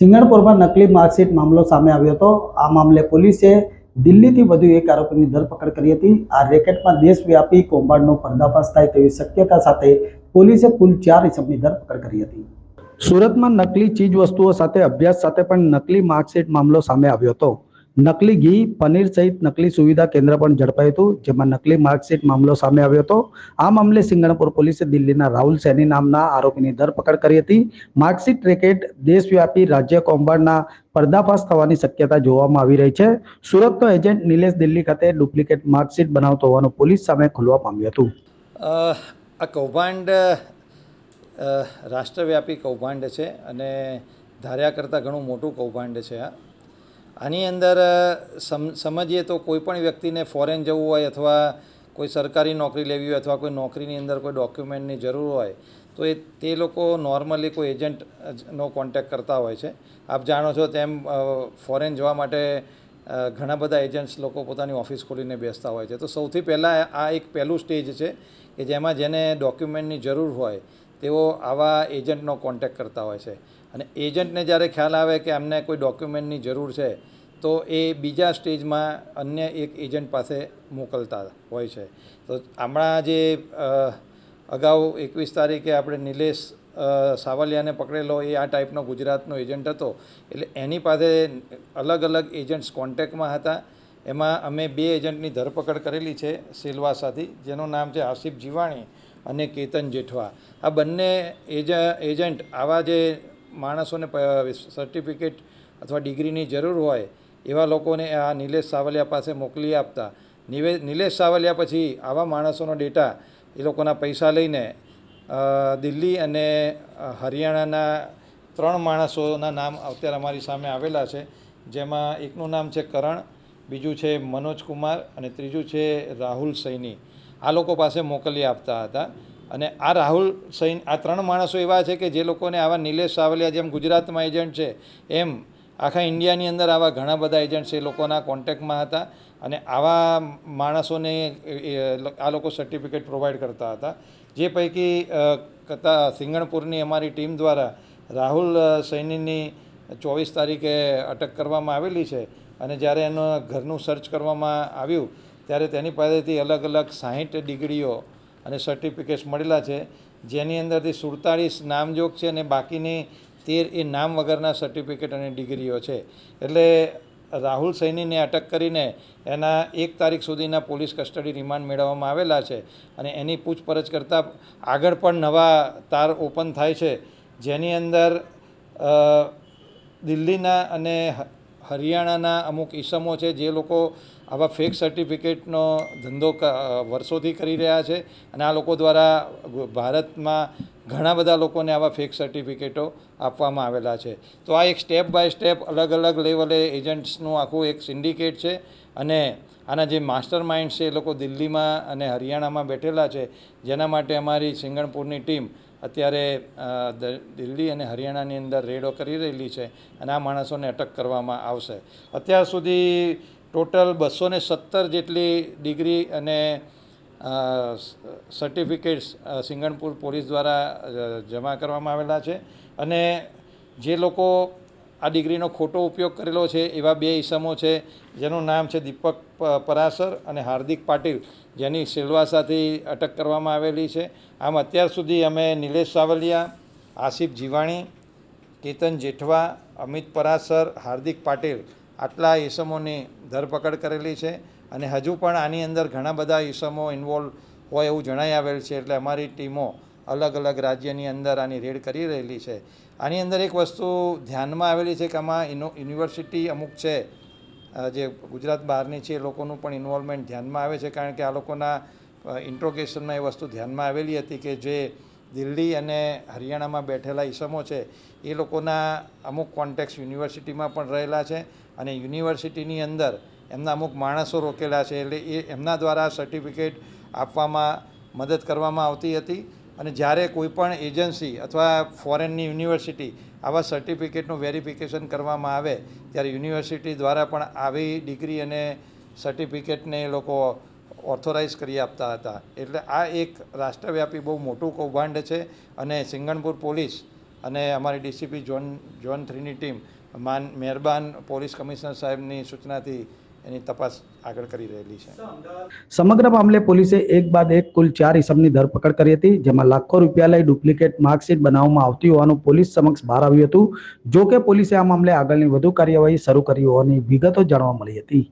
સિંગણપુરમાં નકલી માર્કશીટ મામલો સામે આવ્યો હતો। આ મામલે પોલીસે દિલ્હીથી વધુ એક આરોપીની ધરપકડ કરી હતી। આ રેકેટમાં દેશવ્યાપી કૌભાંડનો પર્દાફાશ થાય તેવી શક્યતા સાથે પોલીસે કુલ 4 ઇસમની ધરપકડ કરી હતી। સુરતમાં નકલી ચીજ વસ્તુઓ સાથે અભ્યાસ સાથે પણ નકલી માર્કશીટ મામલો સામે આવ્યો હતો। નકલી ઘી, પનીર સહિત નકલી સુવિધા કેન્દ્ર પણ ઝડપાયું હતું, જેમાં નકલી માર્કશીટ મામલો સામે આવ્યો હતો। આ મામલે સિંગણપુર પોલીસે દિલ્હીના રાહુલ સૈની નામના આરોપીની ધરપકડ કરી હતી। માર્કશીટ રેકેટ દેશવ્યાપી રાજ્ય કૌભાંડના પર્દાફાશ થવાની શક્યતા જોવામાં આવી રહી છે। સુરતનો એજન્ટ નિલેશ દિલ્હી ખાતે ડુપ્લિકેટ માર્કશીટ બનાવતો હોવાનું પોલીસ સામે ખુલવા પામ્યું હતું। આ કૌભાંડ રાષ્ટ્રવ્યાપી કૌભાંડ છે અને ધાર્યા કરતાં ઘણું મોટું કૌભાંડ છે। આની અંદર સમજીએ તો કોઈ પણ વ્યક્તિને ફોરેન જવું હોય અથવા કોઈ સરકારી નોકરી લેવી હોય અથવા કોઈ નોકરીની અંદર કોઈ ડોક્યુમેન્ટની જરૂર હોય તો તે લોકો નોર્મલી કોઈ એજન્ટનો કોન્ટેક્ટ કરતા હોય છે। આપ જાણો છો તેમ ફોરેન જવા માટે ઘણા બધા એજન્ટ્સ લોકો પોતાની ઓફિસ ખોલીને બેસતા હોય છે। તો સૌથી પહેલાં આ એક પહેલું સ્ટેજ છે કે જેમાં જેને ડોક્યુમેન્ટની જરૂર હોય તેઓ આવા એજન્ટનો કોન્ટેક્ટ કરતા હોય છે અને એજન્ટને જ્યારે ખ્યાલ આવે કે અમને કોઈ ડોક્યુમેન્ટની જરૂર છે તો એ બીજા સ્ટેજમાં અન્ય એક એજન્ટ પાસે મોકલતા હોય છે। તો હમણાં જે અગાઉ 21 તારીખે આપણે નિલેશ સાવલિયાને પકડેલો એ આ ટાઈપનો ગુજરાતનો એજન્ટ હતો, એટલે એની પાસે અલગ અલગ એજન્ટ્સ કોન્ટેક્ટમાં હતા। એમાં અમે 2 એજન્ટની ધરપકડ કરેલી છે સિલવાસાથી, જેનું નામ છે આસિફ જીવાણી અને કેતન જેઠવા। આ બંને એજન્ટ આવા જે માણસોને સર્ટિફિકેટ અથવા ડિગ્રીની જરૂર હોય એવા લોકોને આ નિલેશ સાવલિયા પાસે મોકલી આપતા। નિલેશ સાવલિયા પછી આવા માણસોનો ડેટા એ લોકોના પૈસા લઈને દિલ્હી અને હરિયાણાના 3 માણસોના નામ અત્યારે અમારી સામે આવેલા છે, જેમાં એકનું નામ છે કરણ, બીજું છે મનોજ કુમાર અને ત્રીજું છે રાહુલ સૈની। આ લોકો પાસે મોકલી આપતા હતા અને આ રાહુલ સૈની, આ 3 માણસો એવા છે કે જે લોકોને આવા નિલેશ સાવલિયા જેમ ગુજરાતમાં એજન્ટ છે એમ આખા ઇન્ડિયાની અંદર આવા ઘણા બધા એજન્ટ્સ એ લોકોના કોન્ટેક્ટમાં હતા અને આવા માણસોને આ લોકો સર્ટિફિકેટ પ્રોવાઈડ કરતા હતા। જે પૈકી સિંગણપુરની અમારી ટીમ દ્વારા રાહુલ સૈનીની 24 તારીખે અટક કરવામાં આવેલી છે અને જ્યારે એનું ઘરનું સર્ચ કરવામાં આવ્યું ત્યારે તેની પાસેથી અલગ અલગ 60 ડિગ્રીઓ અને સર્ટિફિકેટ્સ મળેલા છે, જેની અંદરથી 47 નામજોગ છે અને બાકીની 13 એ નામ વગરના સર્ટિફિકેટ અને ડિગ્રીઓ છે। એટલે રાહુલ સૈનીને અટક કરીને એના 1 તારીખ સુધીના પોલીસ કસ્ટડી રિમાન્ડ મેળવવામાં આવેલા છે અને એની પૂછપરછ કરતાં આગળ પણ નવા તાર ઓપન થાય છે, જેની અંદર દિલ્હીના અને હરિયાણાના અમુક ઈસમો છે જે લોકો આવા ફેક સર્ટિફિકેટનો ધંધો વર્ષોથી કરી રહ્યા છે અને આ લોકો દ્વારા ભારતમાં ઘણા બધા લોકોને આવા ફેક સર્ટિફિકેટો આપવામાં આવેલા છે। તો આ એક સ્ટેપ બાય સ્ટેપ અલગ અલગ લેવલે એજન્ટ્સનું આખું એક સિન્ડિકેટ છે અને આના જે માસ્ટર માઇન્ડ છે એ લોકો દિલ્હીમાં અને હરિયાણામાં બેઠેલા છે, જેના માટે અમારી સિંગણપુરની ટીમ અત્યારે દિલ્હી અને હરિયાણાની અંદર રેડો કરી રહેલી છે અને આ માણસોને અટક કરવામાં આવશે। અત્યાર સુધી ટોટલ 217 જેટલી ડિગ્રી અને સર્ટિફિકેટ્સ સિંગણપુર પોલીસ દ્વારા જમા કરવામાં આવેલા છે અને જે લોકો આ ડિગ્રીનો ખોટો ઉપયોગ કરેલો છે એવા 2 ઈસમો છે, જેનું નામ છે દીપક પરાસર અને હાર્દિક પાટીલ, જેની સિલવાસાથી અટક કરવામાં આવેલી છે। આમ અત્યાર સુધી અમે નિલેશ સાવલિયા, આસિફ જીવાણી, કેતન જેઠવા, અમિત પરાસર, હાર્દિક પાટીલ આટલા ઈસમોની ધરપકડ કરેલી છે અને હજુ પણ આની અંદર ઘણા બધા ઈસમો ઇન્વોલ્વ હોય એવું જણાઈ આવેલ છે, એટલે અમારી ટીમો અલગ અલગ રાજ્યની અંદર આની રેડ કરી રહેલી છે। આની અંદર એક વસ્તુ ધ્યાનમાં આવેલી છે કે આમાં યુનિવર્સિટી અમુક છે જે ગુજરાત બહારની છે એ લોકોનું પણ ઇન્વોલ્વમેન્ટ ધ્યાનમાં આવે છે, કારણ કે આ લોકોના ઇન્ટ્રોગેશનમાં એ વસ્તુ ધ્યાનમાં આવેલી હતી કે જે દિલ્હી અને હરિયાણામાં બેઠેલા ઈસમો છે એ લોકોના અમુક કોન્ટેક્ટ્સ યુનિવર્સિટીમાં પણ રહેલા છે અને યુનિવર્સિટીની અંદર એમના અમુક માણસો રોકેલા છે, એટલે એ એમના દ્વારા સર્ટિફિકેટ આપવામાં મદદ કરવામાં આવતી હતી અને જ્યારે કોઈપણ એજન્સી અથવા ફોરેનની યુનિવર્સિટી આવા સર્ટિફિકેટનું વેરિફિકેશન કરવામાં આવે ત્યારે યુનિવર્સિટી દ્વારા પણ આવી ડિગ્રી અને સર્ટિફિકેટને એ લોકો ઓથોરાઇઝ કરી આપતા હતા। એટલે આ એક રાષ્ટ્રવ્યાપી બહુ મોટું કૌભાંડ છે અને સિંગણપુર પોલીસ અને અમારી ડીસીપી ઝોન 3ની ટીમ મહેરબાન પોલીસ કમિશનર સાહેબની સૂચનાથી એની તપાસ આગળ કરી રહેલી છે. સમગ્ર મામલે પોલીસે એક બાદ એક કુલ 4 ઇસમની ધરપકડ કરી હતી, જેમાં લાખો રૂપિયા લઈ ડુપ્લિકેટ માર્કશીટ બનાવવામાં આવતી હોવાનું પોલીસ સમક્ષ બહાર આવ્યું હતું. જો કે પોલીસે આ મામલે આગળની વધુ કાર્યવાહી શરૂ કરી હોવાની વિગતો જાણવા મળી હતી.